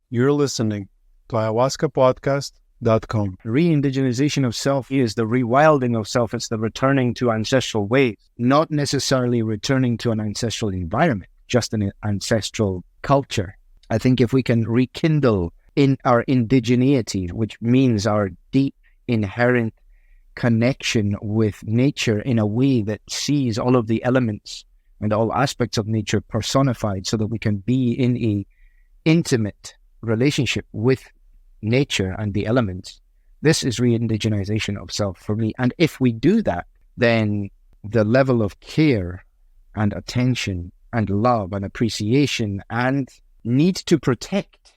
You're listening to ayahuascapodcast.com. Re-indigenization of self is the rewilding of self. It's the returning to ancestral ways, not necessarily returning to an ancestral environment, just an ancestral culture. I think if we can rekindle in our indigeneity, which means our deep inherent connection with nature in a way that sees all of the elements and all aspects of nature personified, so that we can be in a intimate relationship with nature and the elements. This is re-indigenization of self for me. And if we do that, then the level of care and attention and love and appreciation and need to protect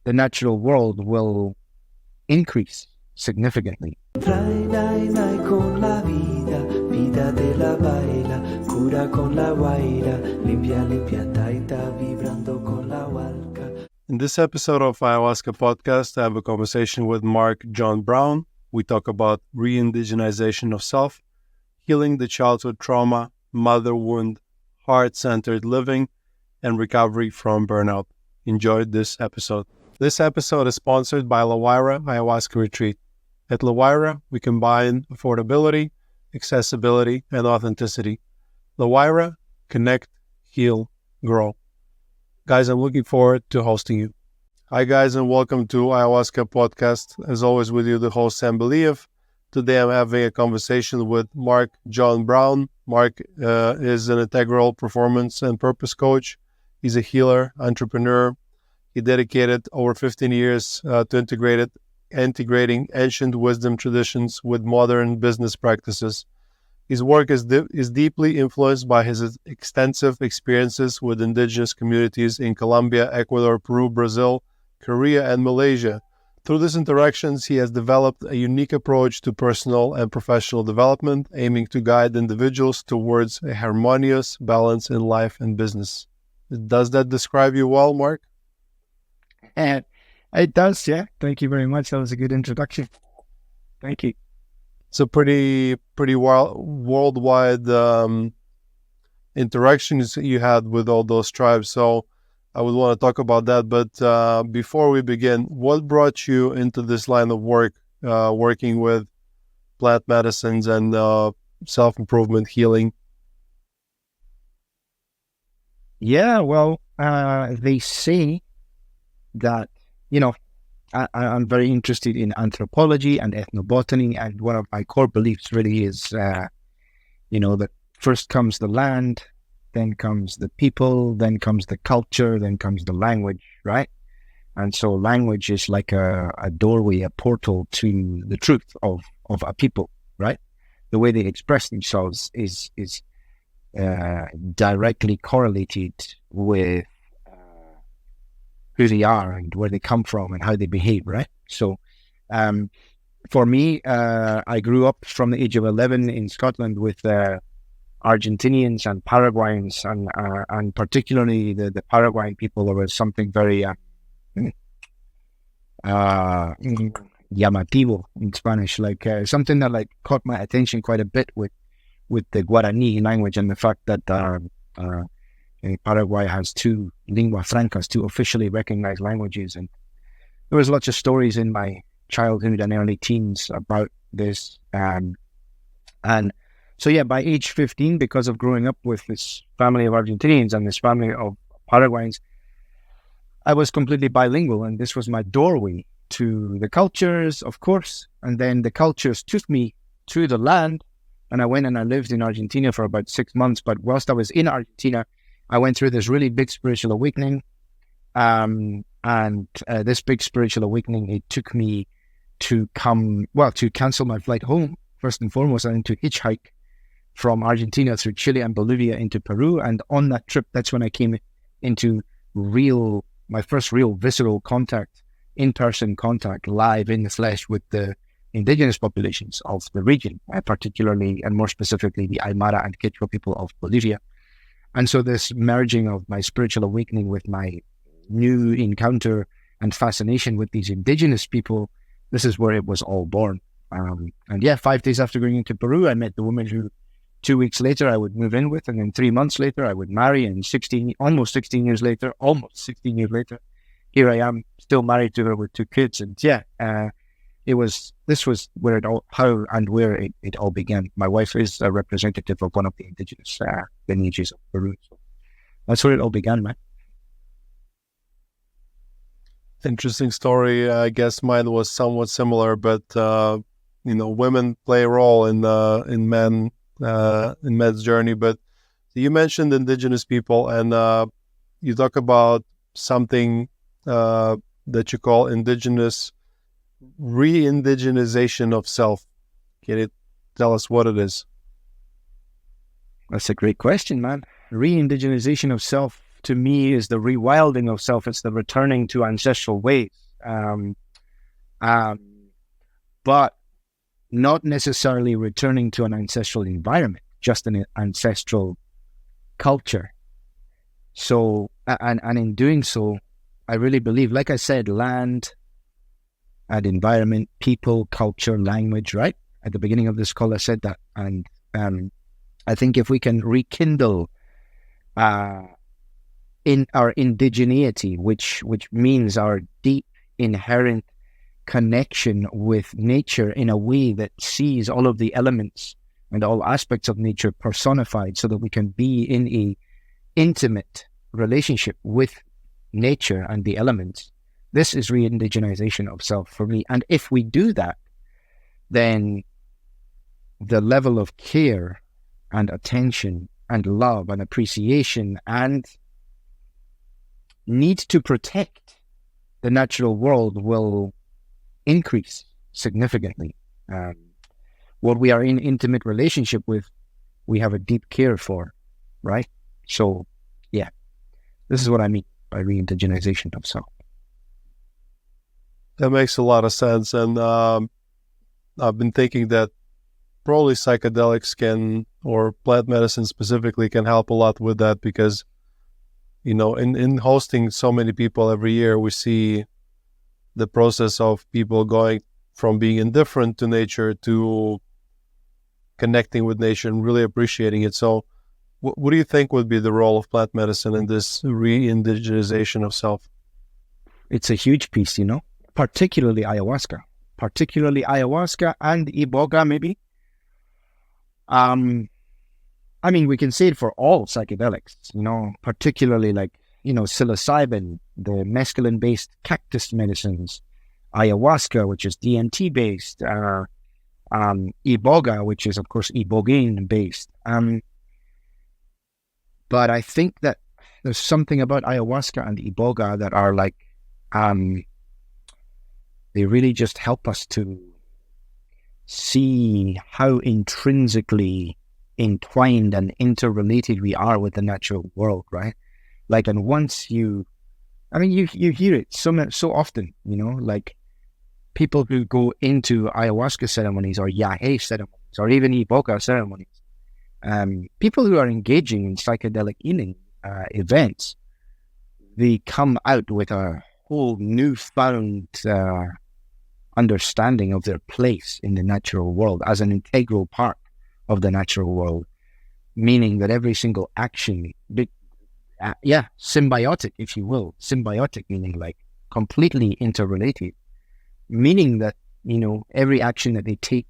the natural world will increase significantly. In this episode of Ayahuasca Podcast, I have a conversation with Marc John Brown. We talk about re-indigenization of self, healing the childhood trauma, mother wound, heart-centered living, and recovery from burnout. Enjoy this episode. This episode is sponsored by La Huayra Ayahuasca Retreat. At La Huayra, we combine affordability, accessibility, and authenticity. La Huayra, connect, heal, grow. Guys, I'm looking forward to hosting you. Hi guys, and welcome to Ayahuasca Podcast. As always with you, the host Sam Believ. Today I'm having a conversation with Marc John Brown. Marc is an integral performance and purpose coach. He's a healer, entrepreneur. He dedicated over 15 years to integrating ancient wisdom traditions with modern business practices. His work is deeply influenced by his extensive experiences with indigenous communities in Colombia, Ecuador, Peru, Brazil, Korea, and Malaysia. Through these interactions, he has developed a unique approach to personal and professional development, aiming to guide individuals towards a harmonious balance in life and business. Does that describe you well, Marc? It does, yeah. Thank you very much. That was a good introduction. Thank you. It's a pretty worldwide interactions you had with all those tribes. So I would want to talk about that. But before we begin, what brought you into this line of work, working with plant medicines and self-improvement healing? Yeah, well, they say that, I'm very interested in anthropology and ethnobotany, and one of my core beliefs really is, that first comes the land, then comes the people, then comes the culture, then comes the language, right? And so language is like a doorway, a portal to the truth of a people, right? The way they express themselves is directly correlated with who they are and where they come from and how they behave, right? So for me, I grew up from the age of 11 in Scotland with Argentinians and Paraguayans, and particularly the Paraguayan people. There was something very llamativo in Spanish, like something that caught my attention quite a bit with the Guarani language, and the fact that Paraguay has two lingua francas, two officially recognized languages. And there was lots of stories in my childhood and early teens about this. And so, yeah, by age 15, because of growing up with this family of Argentinians and this family of Paraguayans, I was completely bilingual. And this was my doorway to the cultures, of course. And then the cultures took me to the land. And I went and I lived in Argentina for about 6 months. But whilst I was in Argentina, I went through this really big spiritual awakening. And this big spiritual awakening, it took me to cancel my flight home, first and foremost, and to hitchhike from Argentina through Chile and Bolivia into Peru. And on that trip, that's when I came into my first real visceral contact, in-person contact, live in the flesh with the indigenous populations of the region, particularly and more specifically the Aymara and Quechua people of Bolivia. And so this merging of my spiritual awakening with my new encounter and fascination with these indigenous people, this is where it was all born. And 5 days after going into Peru, I met the woman who 2 weeks later I would move in with, and then 3 months later I would marry, and almost 16 years later, here I am, still married to her with 2 kids. And this was where it all, how and where it all began. My wife is a representative of one of the indigenous lineages of Peru. So that's where it all began, man. Interesting story. I guess mine was somewhat similar, but women play a role in men's journey. But you mentioned indigenous people, and you talk about something that you call indigenous re-indigenization of self. Can you tell us what it is? That's a great question, man. Re-indigenization of self, to me, is the rewilding of self. It's the returning to ancestral ways. But not necessarily returning to an ancestral environment, just an ancestral culture. So, and in doing so, I really believe, like I said, land and environment, people, culture, language, right? At the beginning of this call, I said that. And I think if we can rekindle in our indigeneity, which means our deep inherent connection with nature in a way that sees all of the elements and all aspects of nature personified, so that we can be in a intimate relationship with nature and the elements. This is re-indigenization of self for me. And if we do that, then the level of care and attention and love and appreciation and need to protect the natural world will increase significantly. What we are in intimate relationship with, we have a deep care for, right? So, yeah, this is what I mean by re-indigenization of self. That makes a lot of sense. And I've been thinking that probably psychedelics can, or plant medicine specifically, can help a lot with that, because, in hosting so many people every year, we see the process of people going from being indifferent to nature to connecting with nature and really appreciating it. So what do you think would be the role of plant medicine in this re-indigenization of self? It's a huge piece, particularly ayahuasca and iboga, maybe. We can say it for all psychedelics, particularly like, psilocybin, the mescaline-based cactus medicines, ayahuasca, which is DMT-based, iboga, which is, of course, ibogaine-based. But I think that there's something about ayahuasca and iboga that are like, they really just help us to see how intrinsically entwined and interrelated we are with the natural world, right? Like, and once you hear it so often, like people who go into ayahuasca ceremonies or yahe ceremonies or even iboga ceremonies, people who are engaging in psychedelic healing events, they come out with a whole newfound understanding of their place in the natural world as an integral part of the natural world, meaning that every single action, symbiotic, if you will, symbiotic meaning like completely interrelated, meaning that, every action that they take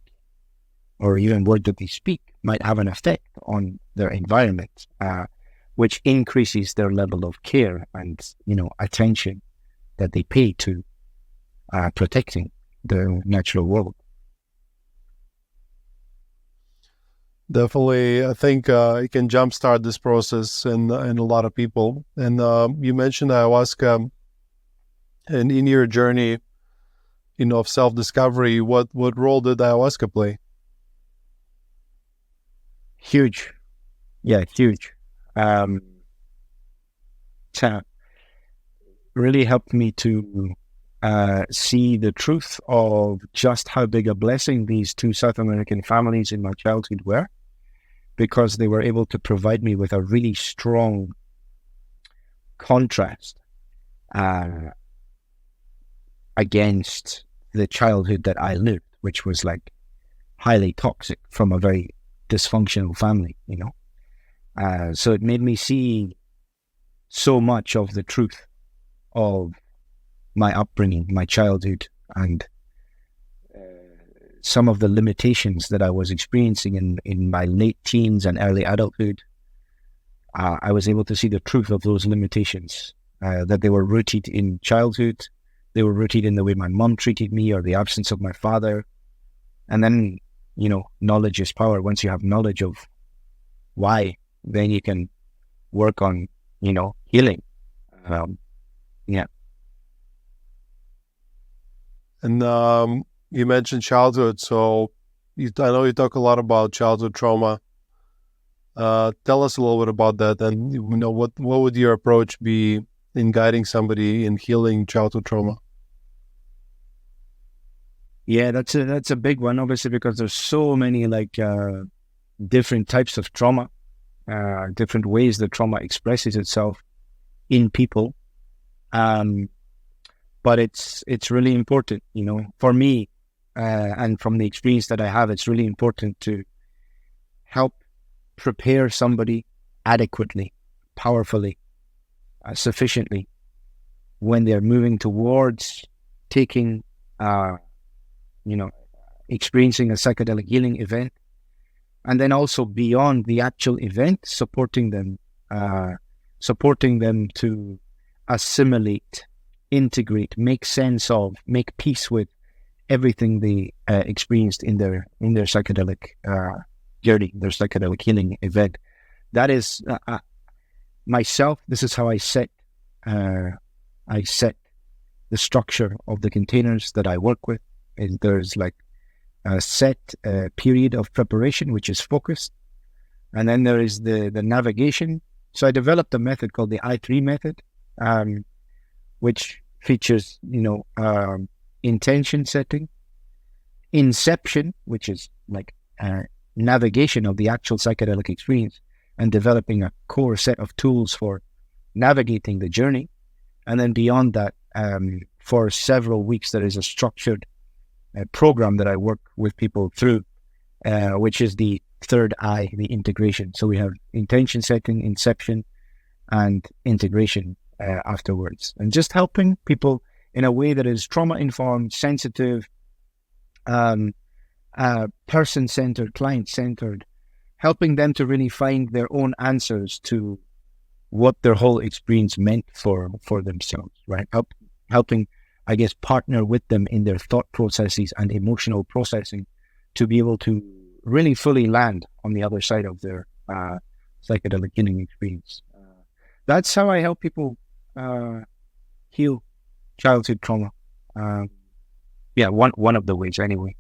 or even word that they speak might have an effect on their environment, which increases their level of care and, attention that they pay to protecting the natural world. Definitely, I think it can jumpstart this process in a lot of people. And you mentioned ayahuasca, and in your journey, of self-discovery, what role did ayahuasca play? Huge. Yeah, huge. Really helped me to see the truth of just how big a blessing these 2 South American families in my childhood were, because they were able to provide me with a really strong contrast against the childhood that I lived, which was like highly toxic from a very dysfunctional family, So it made me see so much of the truth of my upbringing, my childhood, and some of the limitations that I was experiencing in my late teens and early adulthood. I was able to see the truth of those limitations, that they were rooted in childhood, they were rooted in the way my mom treated me or the absence of my father. And then, knowledge is power. Once you have knowledge of why, then you can work on, healing. Yeah. And you mentioned childhood, so I know you talk a lot about childhood trauma. Tell us a little bit about that, and what would your approach be in guiding somebody in healing childhood trauma? Yeah, that's a big one, obviously, because there's so many different types of trauma, different ways that trauma expresses itself in people. But it's really important, for me, and from the experience that I have, it's really important to help prepare somebody adequately, powerfully, sufficiently when they're moving towards taking, experiencing a psychedelic healing event, and then also beyond the actual event, supporting them to assimilate, integrate, make sense of, make peace with everything they experienced in their psychedelic journey, their psychedelic healing event. That is myself. This is how I set the structure of the containers that I work with. And there's a set period of preparation, which is focused, and then there is the navigation. So I developed a method called the I3 method, which features intention setting, inception, which is navigation of the actual psychedelic experience, and developing a core set of tools for navigating the journey. And then beyond that, for several weeks, there is a structured program that I work with people through, which is the third I, the integration. So we have intention setting, inception, and integration afterwards. And just helping people in a way that is trauma-informed, sensitive, person-centered, client-centered, helping them to really find their own answers to what their whole experience meant for themselves, right? Helping, I guess, partner with them in their thought processes and emotional processing to be able to really fully land on the other side of their psychedelic healing experience. That's how I help people heal childhood trauma. One of the ways, anyway.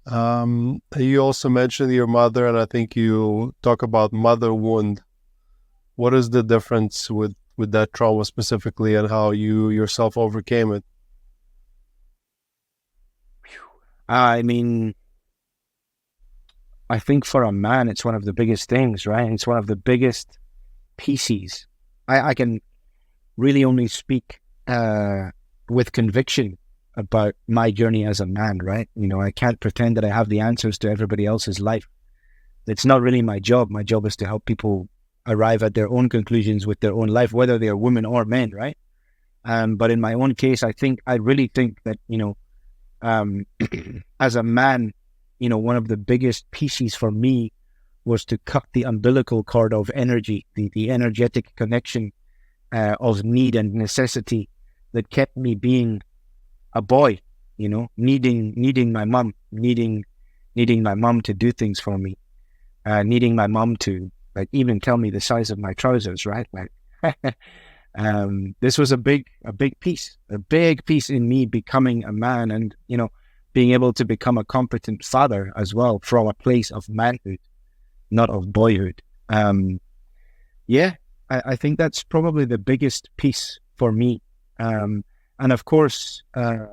You also mentioned your mother, and I think you talk about mother wound. What is the difference with that trauma specifically, and how you yourself overcame it? I mean, I think for a man, it's one of the biggest things, right? It's one of the biggest pieces. I can really only speak with conviction about my journey as a man, right? I can't pretend that I have the answers to everybody else's life. It's not really my job. My job is to help people arrive at their own conclusions with their own life, whether they are women or men, right? But in my own case, I really think that, as a man, one of the biggest pieces for me was to cut the umbilical cord of energy, the energetic connection of need and necessity that kept me being a boy, needing my mom, needing my mom to do things for me, needing my mom to even tell me the size of my trousers, right? This was a big piece in me becoming a man, and being able to become a competent father as well from a place of manhood, not of boyhood. I think that's probably the biggest piece for me. And of course, it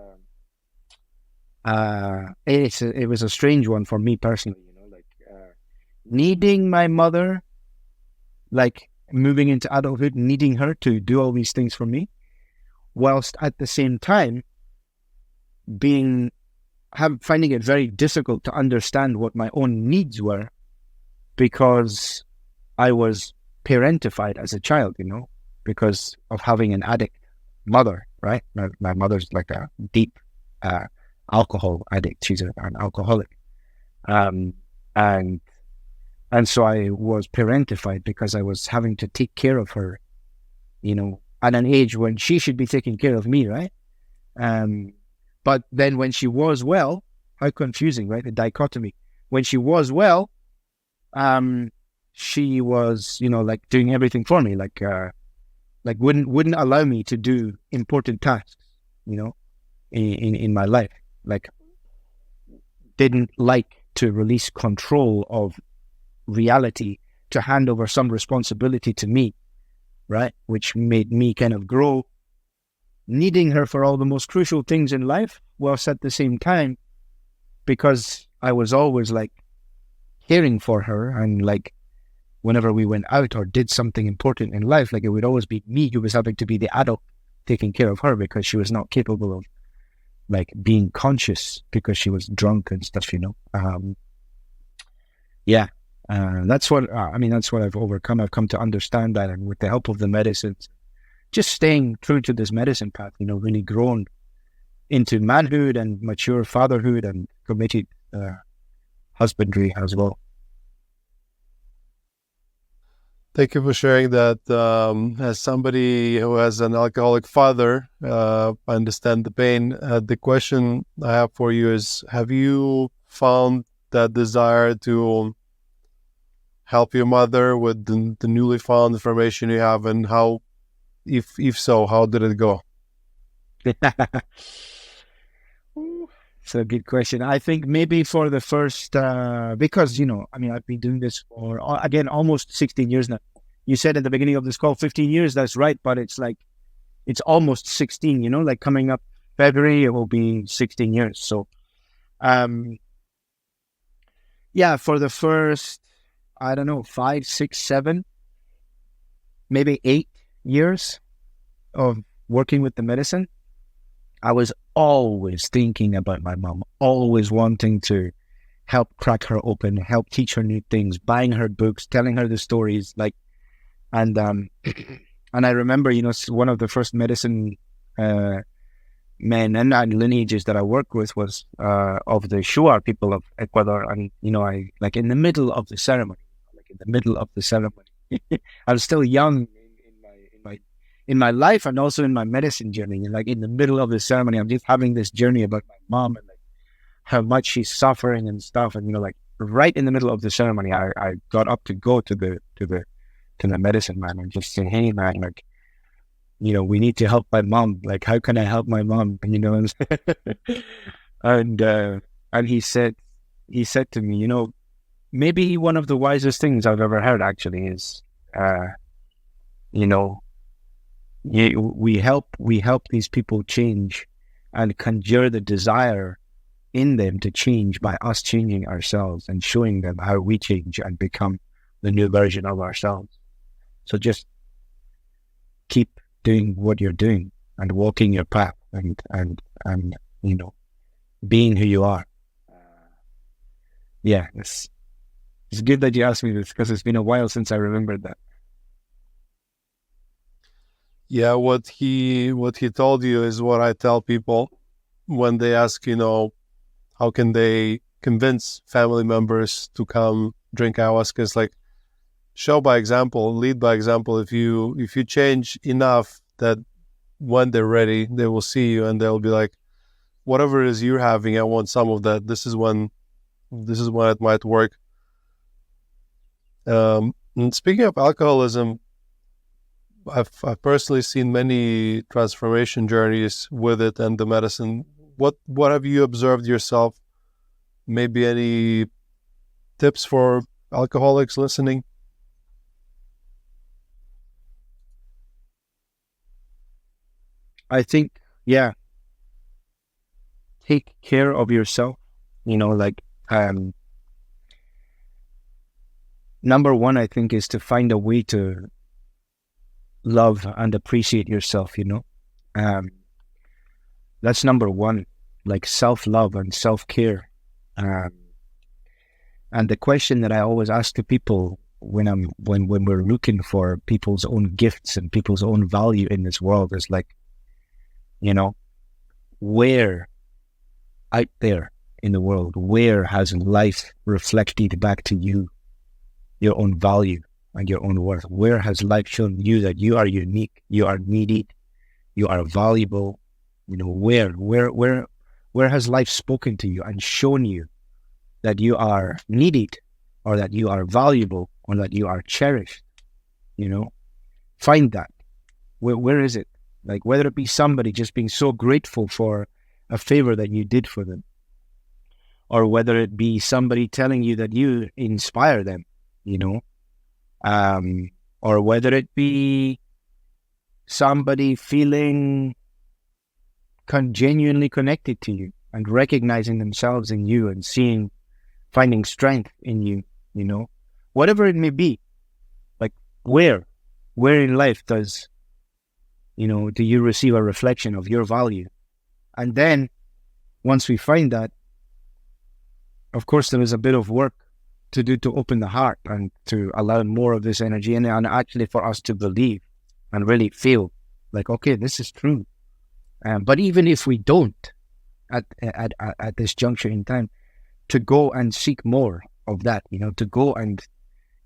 was a strange one for me personally, needing my mother, moving into adulthood, needing her to do all these things for me, whilst at the same time finding it very difficult to understand what my own needs were, because I was parentified as a child, because of having an addict mother, right? My mother's like a deep alcohol addict. She's an alcoholic. And so I was parentified because I was having to take care of her, at an age when she should be taking care of me, right? But then when she was well, how confusing, right? The dichotomy. When she was well, she was, like doing everything for me, like wouldn't allow me to do important tasks, in my life. Like, didn't like to release control of reality, to hand over some responsibility to me, right? Which made me kind of grow, needing her for all the most crucial things in life, whilst at the same time, because I was always like caring for her, and like whenever we went out or did something important in life, like it would always be me who was having to be the adult taking care of her, because she was not capable of like being conscious because she was drunk and stuff, that's what that's what I've overcome. I've come to understand that, and with the help of the medicines, just staying true to this medicine path, really grown into manhood and mature fatherhood and committed husbandry as well. Thank you for sharing that. As somebody who has an alcoholic father, I understand the pain. The question I have for you is, have you found that desire to help your mother with the newly found information you have, and how, if so, how did it go? It's a good question. I think maybe for the first, because, I've been doing this for, again, almost 16 years now. You said at the beginning of this call, 15 years, that's right. But it's like, it's almost 16, like coming up February, it will be 16 years. So, for the first, I don't know, 5, 6, 7, maybe 8 years of working with the medicine, I was always thinking about my mom, always wanting to help crack her open, help teach her new things, buying her books, telling her the stories, and I remember, one of the first medicine men and lineages that I worked with was of the Shuar people of Ecuador, and I, like, in the middle of the ceremony, I'm still young in my life and also in my medicine journey. And like in the middle of the ceremony, I'm just having this journey about my mom and like how much she's suffering and stuff. And like right in the middle of the ceremony, I got up to go to the medicine man and just say, "Hey man, like, we need to help my mom. Like, how can I help my mom?" And he said to me, maybe one of the wisest things I've ever heard actually is, we help these people change and conjure the desire in them to change by us changing ourselves and showing them how we change and become the new version of ourselves. So just keep doing what you're doing and walking your path and being who you are. It's good that you asked me this, because it's been a while since I remembered that. Yeah, what he told you is what I tell people when they ask, how can they convince family members to come drink ayahuasca. It's like, show by example, lead by example. If you change enough that when they're ready, they will see you and they'll be like, whatever it is you're having, I want some of that. This is when it might work. And speaking of alcoholism, I've personally seen many transformation journeys with it and the medicine. What have you observed yourself? Maybe any tips for alcoholics listening? I think, take care of yourself. Number one, I think, is to find a way to love and appreciate yourself, that's number one, like self-love and self-care. And the question that I always ask to people when we're looking for people's own gifts and people's own value in this world, is like, where out there in the world, where has life reflected back to you your own value and your own worth? Where has life shown you that you are unique, you are needed, you are valuable? Where has life spoken to you and shown you that you are needed, or that you are valuable, or that you are cherished? Find that. Where is it? Like, whether it be somebody just being so grateful for a favor that you did for them, or whether it be somebody telling you that you inspire them, or whether it be somebody feeling genuinely connected to you and recognizing themselves in you and finding strength in you, whatever it may be. Like, where in life do you receive a reflection of your value? And then once we find that, of course, there is a bit of work to do to open the heart and to allow more of this energy in, and actually for us to believe and really feel like, okay, this is true. But even if we don't at this juncture in time, to go and seek more of that, to go and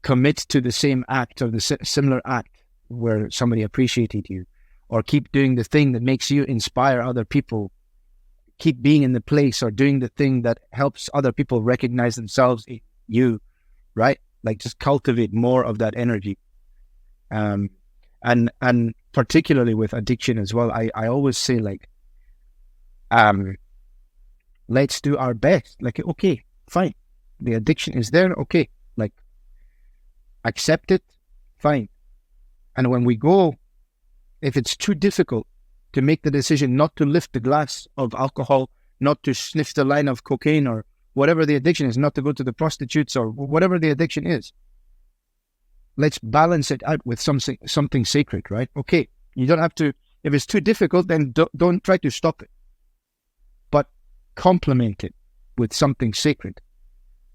commit to the same act or the similar act where somebody appreciated you, or keep doing the thing that makes you inspire other people, keep being in the place or doing the thing that helps other people recognize themselves in you, right? Like, just cultivate more of that energy. And particularly with addiction as well, I always say, like, let's do our best. Like, okay, fine, the addiction is there, okay, like, accept it, fine. And when we go, if it's too difficult to make the decision not to lift the glass of alcohol, not to sniff the line of cocaine, or whatever the addiction is, not to go to the prostitutes, or whatever the addiction is, let's balance it out with something sacred, right? Okay, you don't have to, if it's too difficult, then don't try to stop it. But complement it with something sacred.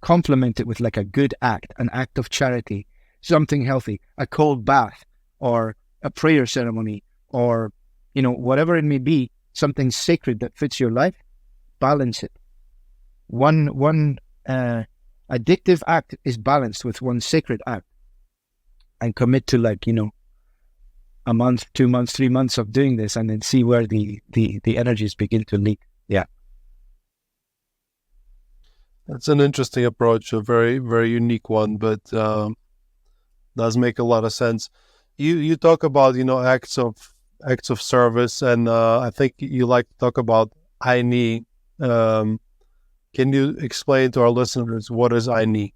Complement it with like a good act, an act of charity, something healthy, a cold bath, or a prayer ceremony, or, whatever it may be, something sacred that fits your life. Balance it. One addictive act is balanced with one sacred act, and commit to, like, a month, 2 months, 3 months of doing this, and then see where the energies begin to leak. Yeah. That's an interesting approach, a very, very unique one, but does make a lot of sense. You talk about, acts of service, and I think you like to talk about Aini. Can you explain to our listeners what is Aini?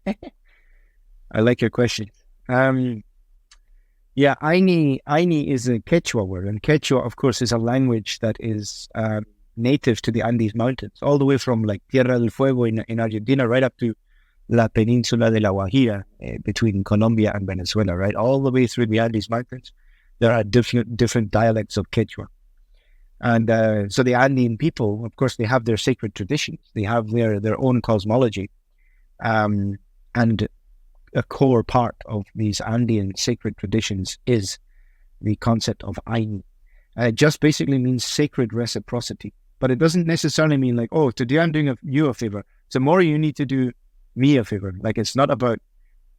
I like your question. Yeah, Aini is a Quechua word, and Quechua, of course, is a language that is native to the Andes Mountains, all the way from like Tierra del Fuego in Argentina, right up to La Península de la Guajira, between Colombia and Venezuela, right? All the way through the Andes Mountains, there are different dialects of Quechua. And so the Andean people, of course, they have their sacred traditions. They have their own cosmology. And a core part of these Andean sacred traditions is the concept of Aini. It just basically means sacred reciprocity. But it doesn't necessarily mean like, oh, today I'm doing you a favor. Tomorrow you need to do me a favor. Like, it's not about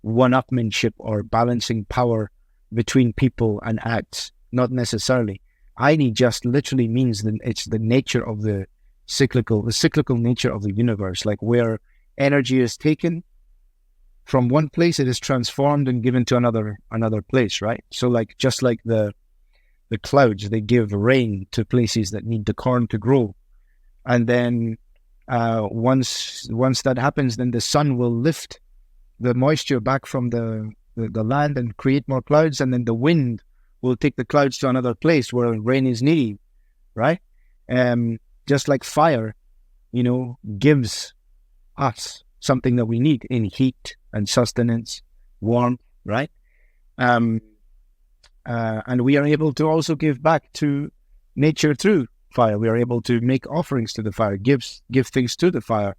one-upmanship or balancing power between people and acts. Not necessarily. Aini just literally means that it's the nature of the cyclical nature of the universe, like where energy is taken from one place, it is transformed and given to another place, right? So like, just like the clouds, they give rain to places that need the corn to grow. And then once that happens, then the sun will lift the moisture back from the land and create more clouds, and then the wind will take the clouds to another place where rain is needed, right? Just like fire, gives us something that we need in heat and sustenance, warmth, right? And we are able to also give back to nature through fire. We are able to make offerings to the fire, give things to the fire.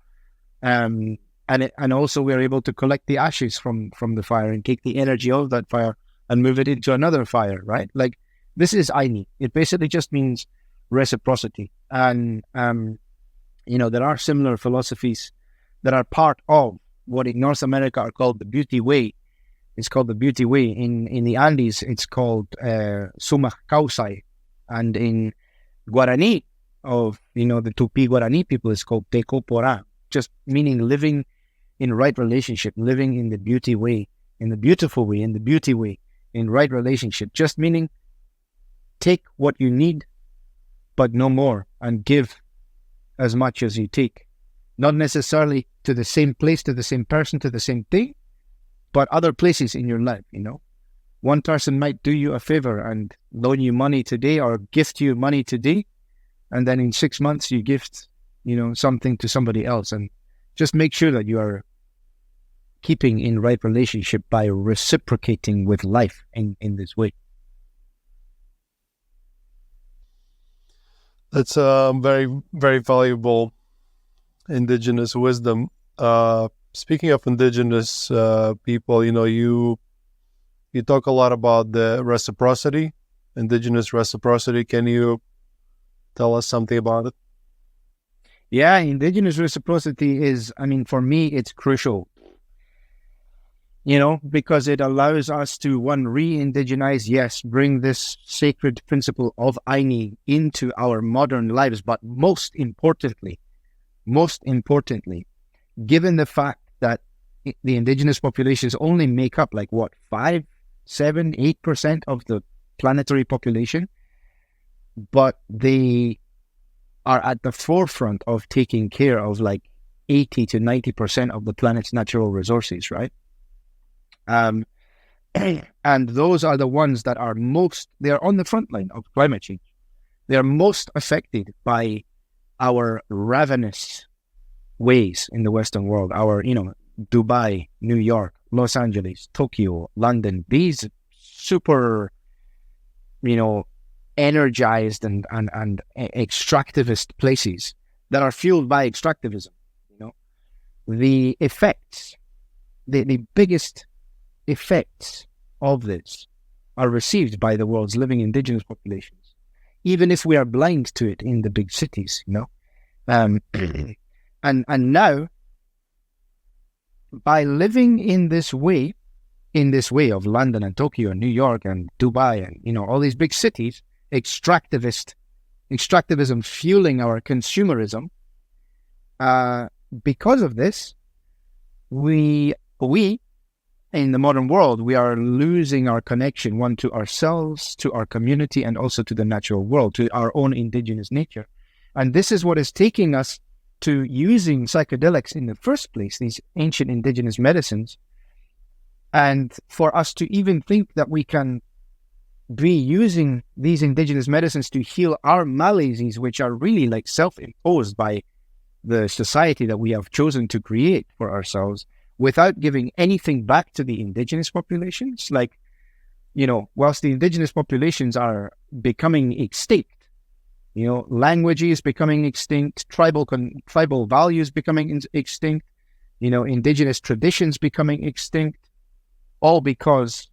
And and also we're able to collect the ashes from the fire and take the energy of that fire and move it into another fire, right? Like, this is Aini. It basically just means reciprocity. And there are similar philosophies that are part of what in North America are called the Beauty Way. It's called the Beauty Way. In the Andes, it's called Sumach Kausai. And in Guarani, of the Tupi Guarani people, is called Teko Pora, just meaning living in right relationship, living in the beauty way, in the beautiful way, in the beauty way, in right relationship, just meaning take what you need, but no more, and give as much as you take. Not necessarily to the same place, to the same person, to the same thing, but other places in your life, One person might do you a favor and loan you money today or gift you money today, and then in 6 months you gift, something to somebody else. And just make sure that you are keeping in right relationship by reciprocating with life in this way. That's very, very valuable indigenous wisdom. Speaking of indigenous people, you talk a lot about the reciprocity, indigenous reciprocity. Can you tell us something about it? Yeah, indigenous reciprocity is, for me, it's crucial, because it allows us to, one, re-indigenize, yes, bring this sacred principle of Aini into our modern lives. But most importantly, given the fact that the indigenous populations only make up 5, 7, 8% of the planetary population, but they are at the forefront of taking care of 80 to 90% of the planet's natural resources, right? And those are the ones that are they're on the front line of climate change. They're most affected by our ravenous ways in the Western world, our, Dubai, New York, Los Angeles, Tokyo, London, these super, energized and extractivist places that are fueled by extractivism. The effects, the biggest effects of this are received by the world's living indigenous populations, even if we are blind to it in the big cities, and now, by living in this way of London and Tokyo and New York and Dubai and all these big cities, extractivism fueling our consumerism, because of this, we in the modern world, we are losing our connection, one, to ourselves, to our community, and also to the natural world, to our own indigenous nature. And this is what is taking us to using psychedelics in the first place, these ancient indigenous medicines, and for us to even think that we can be using these indigenous medicines to heal our maladies, which are really self-imposed by the society that we have chosen to create for ourselves, without giving anything back to the indigenous populations. Whilst the indigenous populations are becoming extinct, language is becoming extinct, tribal values becoming extinct, indigenous traditions becoming extinct, all because,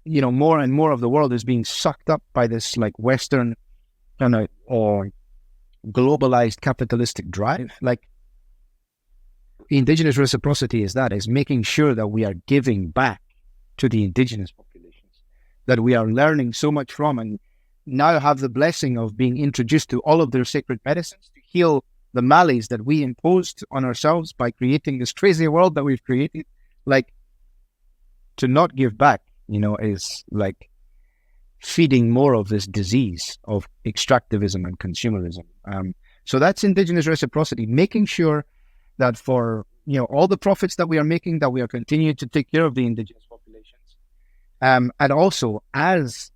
more and more of the world is being sucked up by this Western or globalized capitalistic drive. Indigenous reciprocity is making sure that we are giving back to the indigenous populations, that we are learning so much from, and now have the blessing of being introduced to all of their sacred medicines to heal the maladies that we imposed on ourselves by creating this crazy world that we've created. To not give back, is feeding more of this disease of extractivism and consumerism. So that's indigenous reciprocity, making sure that for all the profits that we are making, that we are continuing to take care of the indigenous populations, and also as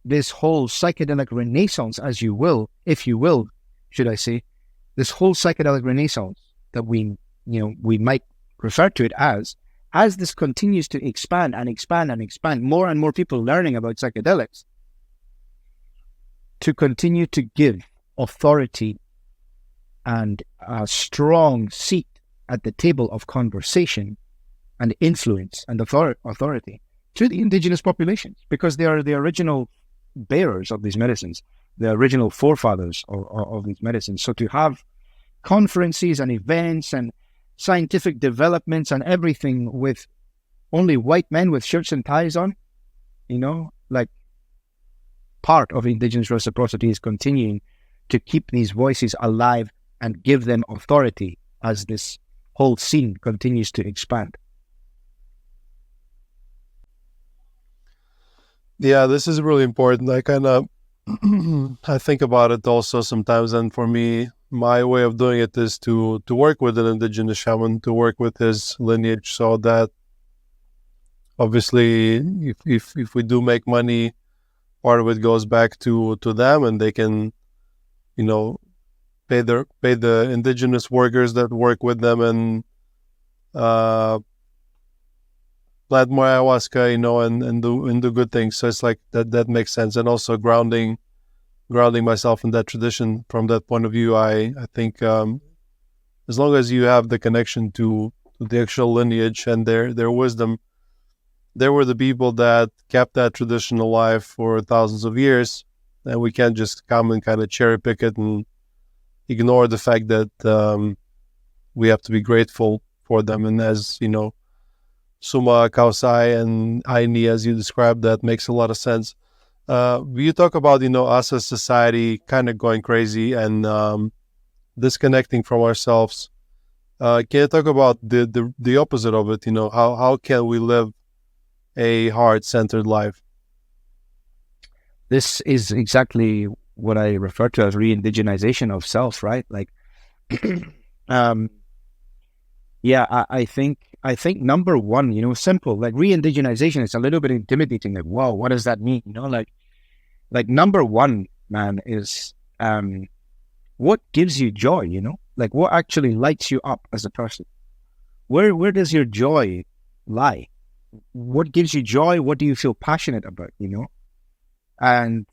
this whole psychedelic renaissance, if you will, should I say, this whole psychedelic renaissance that we might refer to it as this continues to expand and expand and expand, more and more people learning about psychedelics, to continue to give authority and a strong seat at the table of conversation and influence and authority to the indigenous populations, because they are the original bearers of these medicines, the original forefathers of these medicines. So to have conferences and events and scientific developments and everything with only white men with shirts and ties on, like, part of indigenous reciprocity is continuing to keep these voices alive and give them authority as this whole scene continues to expand. Yeah, this is really important. I kind of I think about it also sometimes, and for me, my way of doing it is to work with an indigenous shaman, to work with his lineage, so that obviously, if we do make money, part of it goes back to them, and they can, pay the indigenous workers that work with them, and plant more ayahuasca, and do good things. So it's like that makes sense, and also grounding myself in that tradition from that point of view. I think as long as you have the connection to the actual lineage and their wisdom, they were the people that kept that tradition alive for thousands of years, and we can't just come and kind of cherry pick it and ignore the fact that we have to be grateful for them. And as Suma, Kausai, and Aini, as you described, that makes a lot of sense. You talk about, us as society kind of going crazy and disconnecting from ourselves. Can you talk about the opposite of it? How can we live a heart-centered life? This is exactly what I refer to as re-indigenization of self, right? Like, I think number one, simple, like re-indigenization is a little bit intimidating. Like, wow, what does that mean? Like number one, man, is what gives you joy, like what actually lights you up as a person? Where does your joy lie? What gives you joy? What do you feel passionate about, And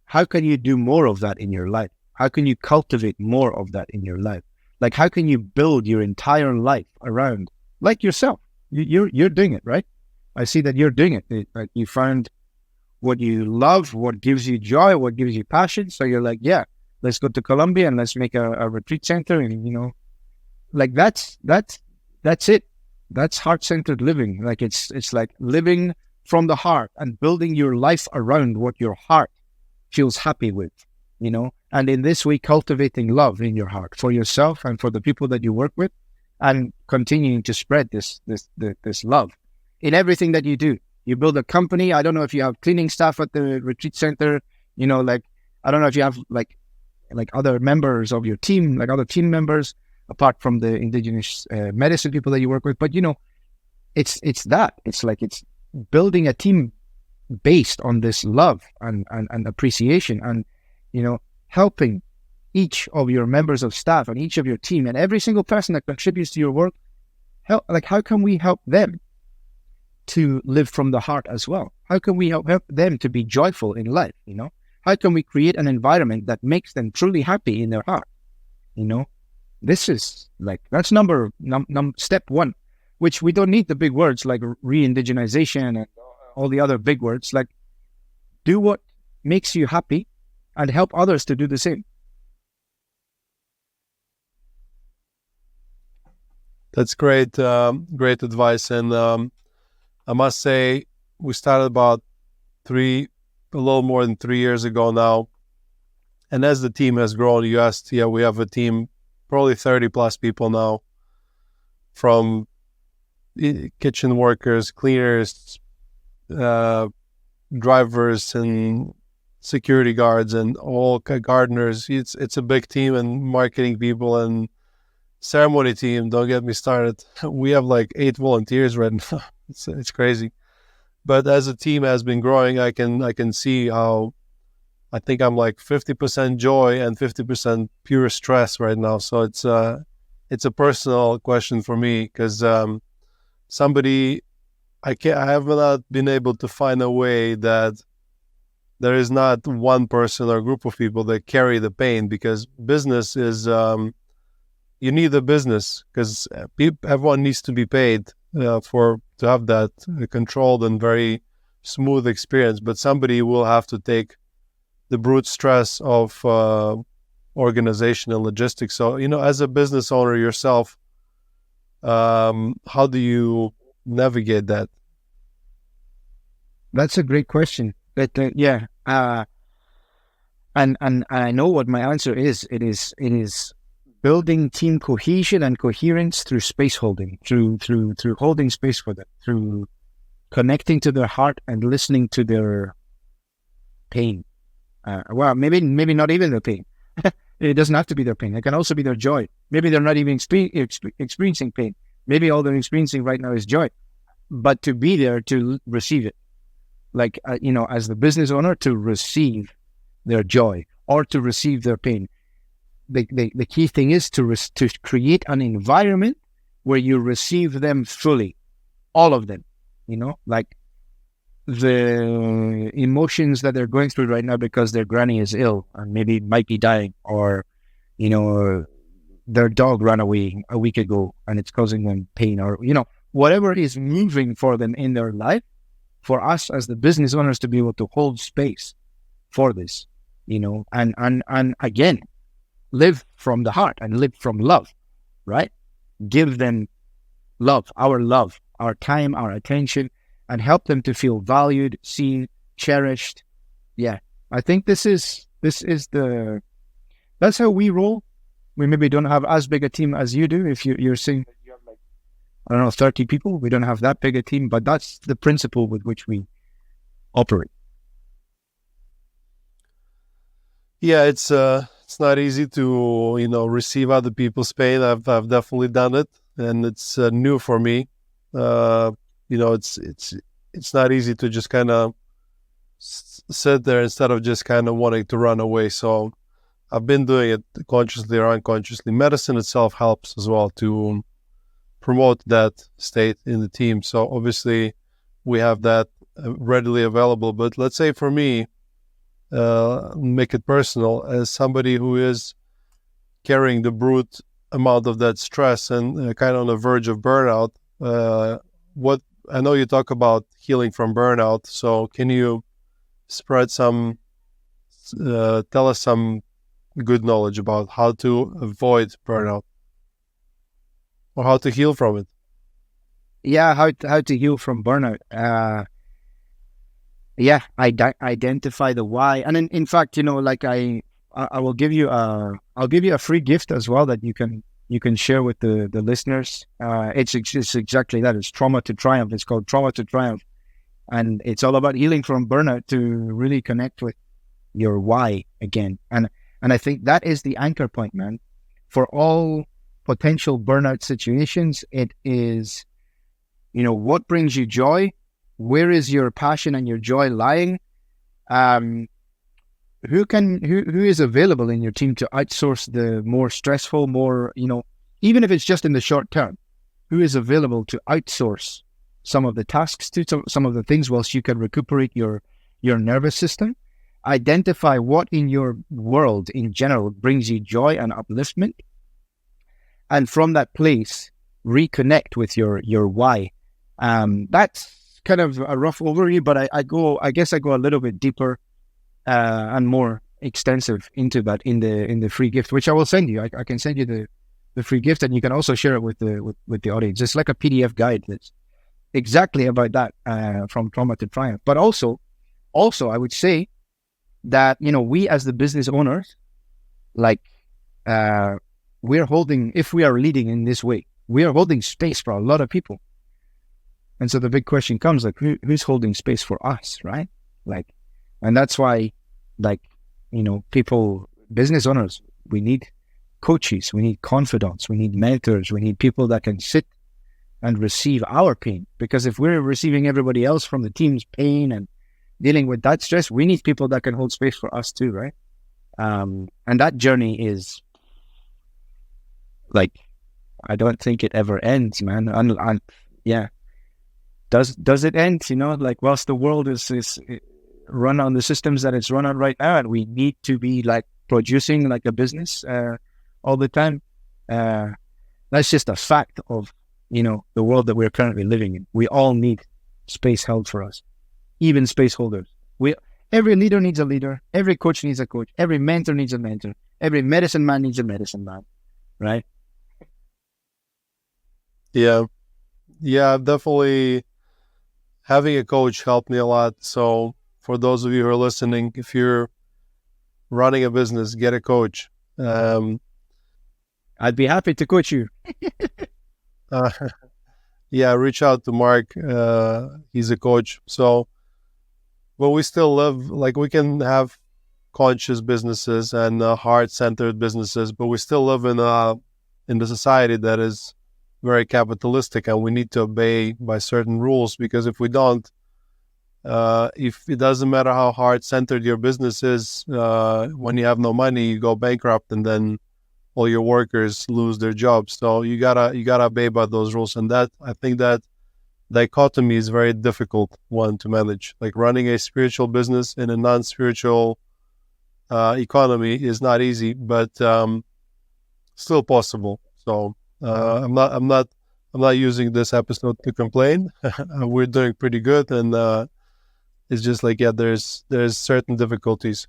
how can you do more of that in your life? How can you cultivate more of that in your life? Like, how can you build your entire life around, like yourself? You're doing it, right? I see that you're doing it. Like, you found what you love, what gives you joy, what gives you passion. So you're like, yeah, let's go to Colombia and let's make a retreat center. And, like that's it. That's heart-centered living. Like it's like living from the heart and building your life around what your heart feels happy with, and in this way, cultivating love in your heart for yourself and for the people that you work with, and continuing to spread this love in everything that you do. You build a company. I don't know if you have cleaning staff at the retreat center, like, I don't know if you have like other members of your team, like other team members, apart from the indigenous medicine people that you work with. But, it's that. It's like, it's building a team based on this love and appreciation, and, helping each of your members of staff and each of your team and every single person that contributes to your work. How can we help them to live from the heart as well? How can we help them to be joyful in life? How can we create an environment that makes them truly happy in their heart? This is like, that's step one, which we don't need the big words like re-indigenization and all the other big words. Like, do what makes you happy and help others to do the same. That's great, great advice. And I must say, we started about a little more than 3 years ago now. And as the team has grown, you asked, we have a team, probably 30 plus people now, from kitchen workers, cleaners, drivers, and security guards, and all gardeners. It's a big team, and marketing people, and ceremony team. Don't get me started. We have like 8 volunteers right now. It's crazy. But as a team has been growing, I can see how I think I'm like 50% joy and 50% pure stress right now. So it's a personal question for me, because I have not been able to find a way that there is not one person or group of people that carry the pain, because business is you need a business because everyone needs to be paid to have that controlled and very smooth experience. But somebody will have to take the brute stress of organization and logistics. So, as a business owner yourself, how do you navigate that? That's a great question. But and I know what my answer is. It is building team cohesion and coherence through space holding, through holding space for them, through connecting to their heart and listening to their pain. Well, maybe not even their pain. It doesn't have to be their pain. It can also be their joy. Maybe they're not even experiencing pain. Maybe all they're experiencing right now is joy. But to be there to receive it, like as the business owner, to receive their joy or to receive their pain. The key thing is to create an environment where you receive them fully, all of them. Like the emotions that they're going through right now because their granny is ill and maybe might be dying, or their dog ran away a week ago and it's causing them pain, or whatever is moving for them in their life. For us as the business owners to be able to hold space for this, and again, live from the heart and live from love, right? Give them love, our time, our attention, and help them to feel valued, seen, cherished. Yeah, I think that's how we roll. We maybe don't have as big a team as you do. If you're saying you have like, I don't know, 30 people, we don't have that big a team, but that's the principle with which we operate. Yeah, it's not easy to receive other people's pain. I've definitely done it, and it's new for me. It's not easy to just kind of sit there instead of just kind of wanting to run away. So I've been doing it consciously or unconsciously. Medicine itself helps as well to promote that state in the team. So obviously we have that readily available. But let's say for me, make it personal, as somebody who is carrying the brute amount of that stress and kind of on the verge of burnout, what I know you talk about healing from burnout. So can you spread tell us some good knowledge about how to avoid burnout or how to heal from it? Yeah, how to heal from burnout. Identify the why, and in fact, like I will give you a free gift as well that you can share with the listeners. It's exactly that. It's Trauma to Triumph. It's called Trauma to Triumph, and it's all about healing from burnout to really connect with your why again. And I think that is the anchor point, man, for all potential burnout situations. It is, what brings you joy. Where is your passion and your joy lying? Who is available in your team to outsource the more stressful, more, even if it's just in the short term, who is available to outsource some of the tasks to some of the things whilst you can recuperate your nervous system? Identify what in your world in general brings you joy and upliftment. And from that place, reconnect with your why. That's kind of a rough overview, but I guess I go a little bit deeper and more extensive into that in the free gift, which I will send you. I can send you the free gift, and you can also share it with the audience. It's like a PDF guide that's exactly about that, from Trauma to Triumph. But also I would say that we as the business owners, like we're holding, if we are leading in this way, we are holding space for a lot of people. And so the big question comes, like, who's holding space for us, right? Like, and that's why, like, people, business owners, we need coaches, we need confidants, we need mentors, we need people that can sit and receive our pain. Because if we're receiving everybody else from the team's pain and dealing with that stress, we need people that can hold space for us too, right? And that journey is, like, I don't think it ever ends, man. And yeah. Does it end? Like, whilst the world is run on the systems that it's run on right now, and we need to be like producing like a business all the time. That's just a fact of, the world that we're currently living in. We all need space held for us, even space holders. Every leader needs a leader. Every coach needs a coach. Every mentor needs a mentor. Every medicine man needs a medicine man, right? Yeah. Yeah, definitely having a coach helped me a lot. So for those of you who are listening, if you're running a business, get a coach. I'd be happy to coach you. uh, yeah, reach out to Marc. He's a coach. So, but we still live, like, we can have conscious businesses and heart-centered businesses, but we still live in the society that is very capitalistic, and we need to obey by certain rules, because if we don't, if it doesn't matter how heart-centered your business is, when you have no money, you go bankrupt, and then all your workers lose their jobs. So you gotta obey by those rules, and that, I think that dichotomy is a very difficult one to manage. Like, running a spiritual business in a non-spiritual economy is not easy, but still possible. So I'm not using this episode to complain. We're doing pretty good, and it's just like, yeah, there's certain difficulties.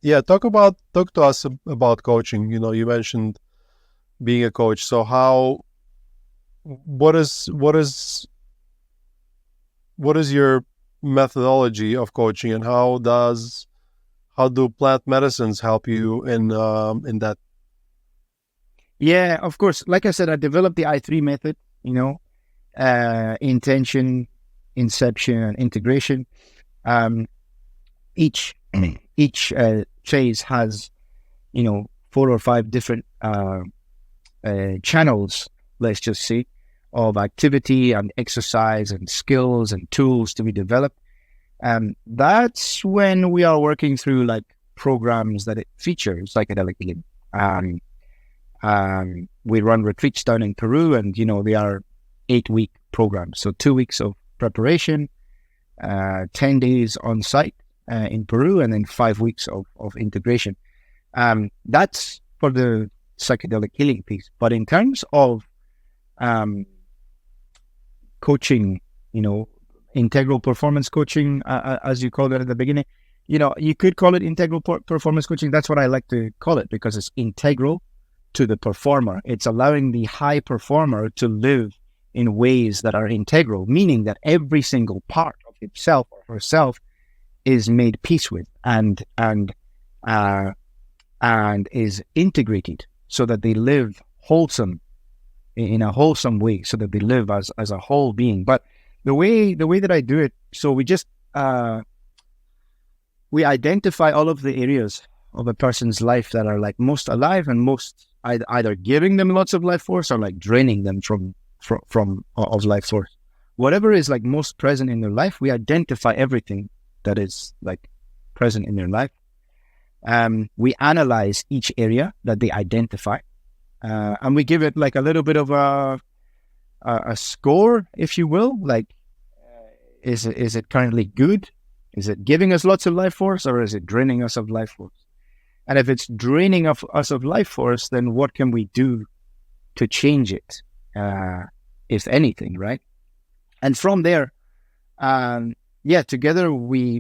Yeah, talk to us about coaching. You mentioned being a coach. So what is your methodology of coaching, and how do plant medicines help you in that? Yeah, of course. Like I said, I developed the I3 method, intention, inception, and integration. Each phase has, 4 or 5 different channels, let's just say, of activity and exercise and skills and tools to be developed. That's when we are working through like programs that it features psychedelic healing. We run retreats down in Peru, and they are 8-week programs. So 2 weeks of preparation, 10 days on site in Peru, and then 5 weeks of integration. That's for the psychedelic healing piece. But in terms of coaching, integral performance coaching, as you called it at the beginning, you could call it integral performance coaching. That's what I like to call it, because it's integral to the performer. It's allowing the high performer to live in ways that are integral, meaning that every single part of himself or herself is made peace with and is integrated, so that they live wholesome in a wholesome way, so that they live as a whole being. But the way that I do it, so we just we identify all of the areas of a person's life that are like most alive and most either giving them lots of life force or like draining them from of life force. Whatever is like most present in their life, we identify everything that is like present in their life. We analyze each area that they identify, and we give it like a little bit of a score, if you will. Like, is it currently good? Is it giving us lots of life force, or is it draining us of life force? And if it's draining us of life force, then what can we do to change it, if anything, right? And from there, together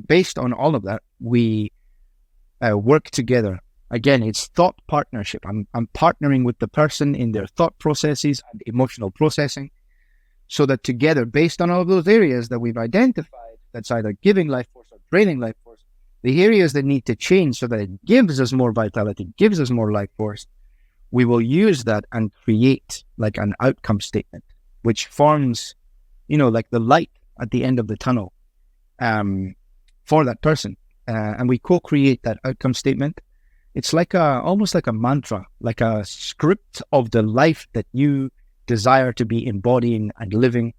based on all of that, we work together. Again, it's thought partnership. I'm partnering with the person in their thought processes and emotional processing, so that together, based on all of those areas that we've identified, that's either giving life force or draining life force, the areas that need to change so that it gives us more vitality, gives us more life force, we will use that and create like an outcome statement, which forms, like the light at the end of the tunnel for that person. And we co-create that outcome statement. It's like almost like a mantra, like a script of the life that you desire to be embodying and living.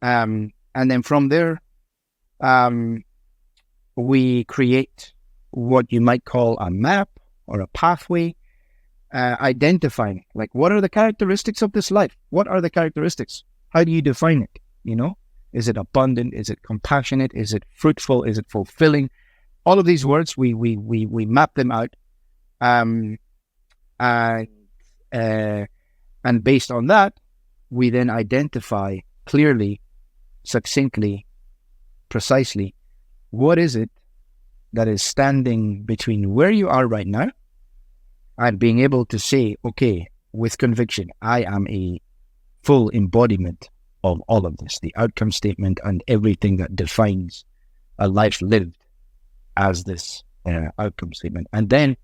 And then from there, we create what you might call a map or a pathway, identifying like, what are the characteristics of this life? What are the characteristics? How do you define it? Is it abundant? Is it compassionate? Is it fruitful? Is it fulfilling? All of these words, we map them out. And based on that, we then identify clearly, succinctly, precisely, what is it that is standing between where you are right now and being able to say, okay, with conviction, I am a full embodiment of all of this, the outcome statement and everything that defines a life lived as this outcome statement. And then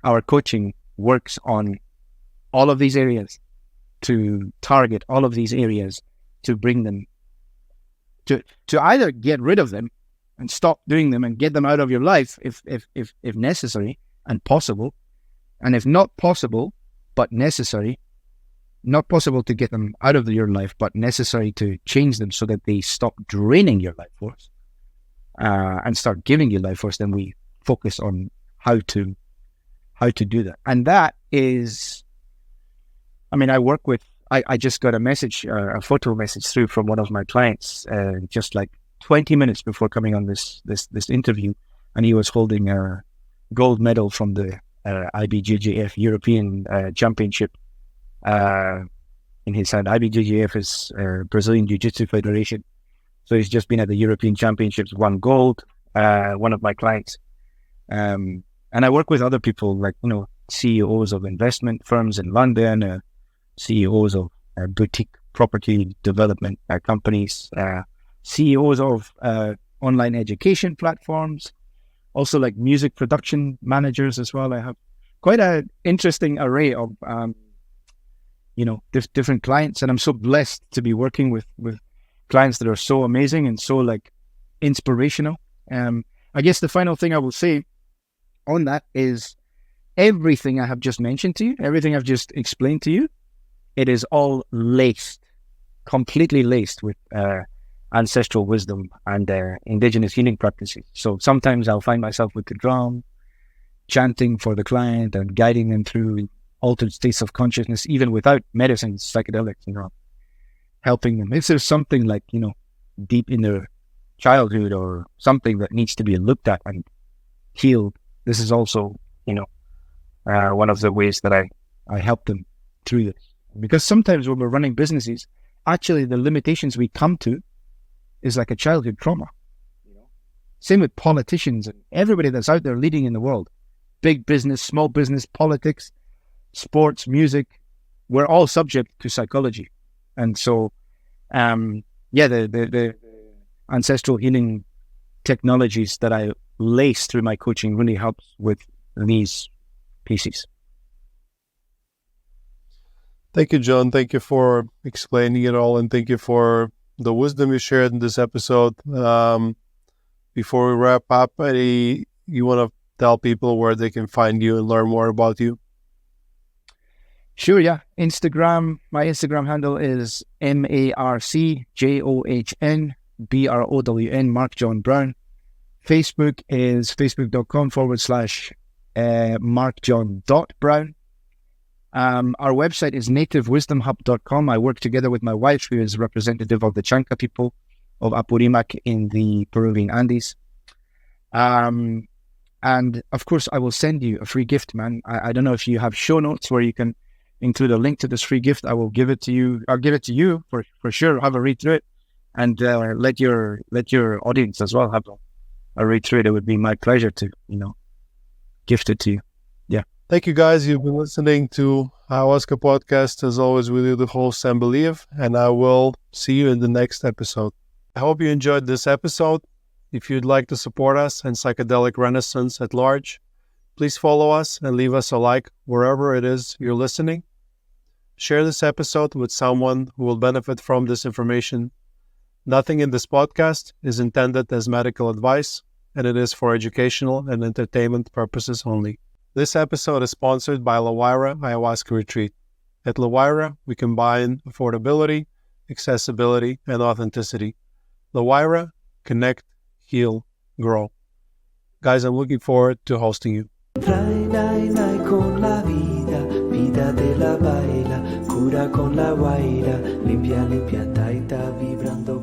our coaching works on all of these areas, to target all of these areas, to bring them to either get rid of them and stop doing them and get them out of your life if necessary and possible. And if not possible, but necessary, not possible to get them out of your life, but necessary to change them so that they stop draining your life force and start giving you life force, then we focus on how to do that. And that is, I mean, I just got a message, a photo message through from one of my clients just like 20 minutes before coming on this interview, and he was holding a gold medal from the IBJJF European Championship in his hand. IBJJF is Brazilian Jiu-Jitsu Federation, so he's just been at the European Championships, won gold. One of my clients, and I work with other people like CEOs of investment firms in London, CEOs of boutique property development companies, CEOs of online education platforms, also like music production managers as well. I have quite an interesting array of different clients, and I'm so blessed to be working with clients that are so amazing and so like inspirational. I guess the final thing I will say on that is everything I have just mentioned to you, everything I've just explained to you, it is all laced, completely laced with ancestral wisdom and indigenous healing practices. So sometimes I'll find myself with the drum, chanting for the client and guiding them through altered states of consciousness, even without medicines, psychedelics, helping them. If there's something like, deep in their childhood or something that needs to be looked at and healed, this is also, one of the ways that I help them through this. Because sometimes when we're running businesses, actually the limitations we come to is like a childhood trauma. Same with politicians and everybody that's out there leading in the world. Big business, small business, politics, sports, music, we're all subject to psychology. And so, the ancestral healing technologies that I lace through my coaching really helps with these pieces. Thank you, John. Thank you for explaining it all, and thank you for the wisdom you shared in this episode. Before we wrap up, you want to tell people where they can find you and learn more about you? Sure, yeah. My Instagram handle is MarcJohnBrown, Marc John Brown. Facebook is facebook.com/MarcJohn.Brown. Our website is nativewisdomhub.com. I work together with my wife, who is representative of the Chanca people of Apurimac in the Peruvian Andes. And of course, I will send you a free gift, man. I don't know if you have show notes where you can include a link to this free gift. I will give it to you. I'll give it to you for sure. Have a read through it, and let your audience as well have a read through it. It would be my pleasure to gift it to you. Yeah. Thank you, guys. You've been listening to Ayahuasca Podcast. As always, with you, the host, Sam Believe, and I will see you in the next episode. I hope you enjoyed this episode. If you'd like to support us and psychedelic renaissance at large, please follow us and leave us a like wherever it is you're listening. Share this episode with someone who will benefit from this information. Nothing in this podcast is intended as medical advice, and it is for educational and entertainment purposes only. This episode is sponsored by La Huayra Ayahuasca Retreat. At La Huayra, we combine affordability, accessibility, and authenticity. La Huayra, connect, heal, grow. Guys, I'm looking forward to hosting you. Con la vida, vida de la baila, cura con la guaira, limpia, limpia, taita, vibrando.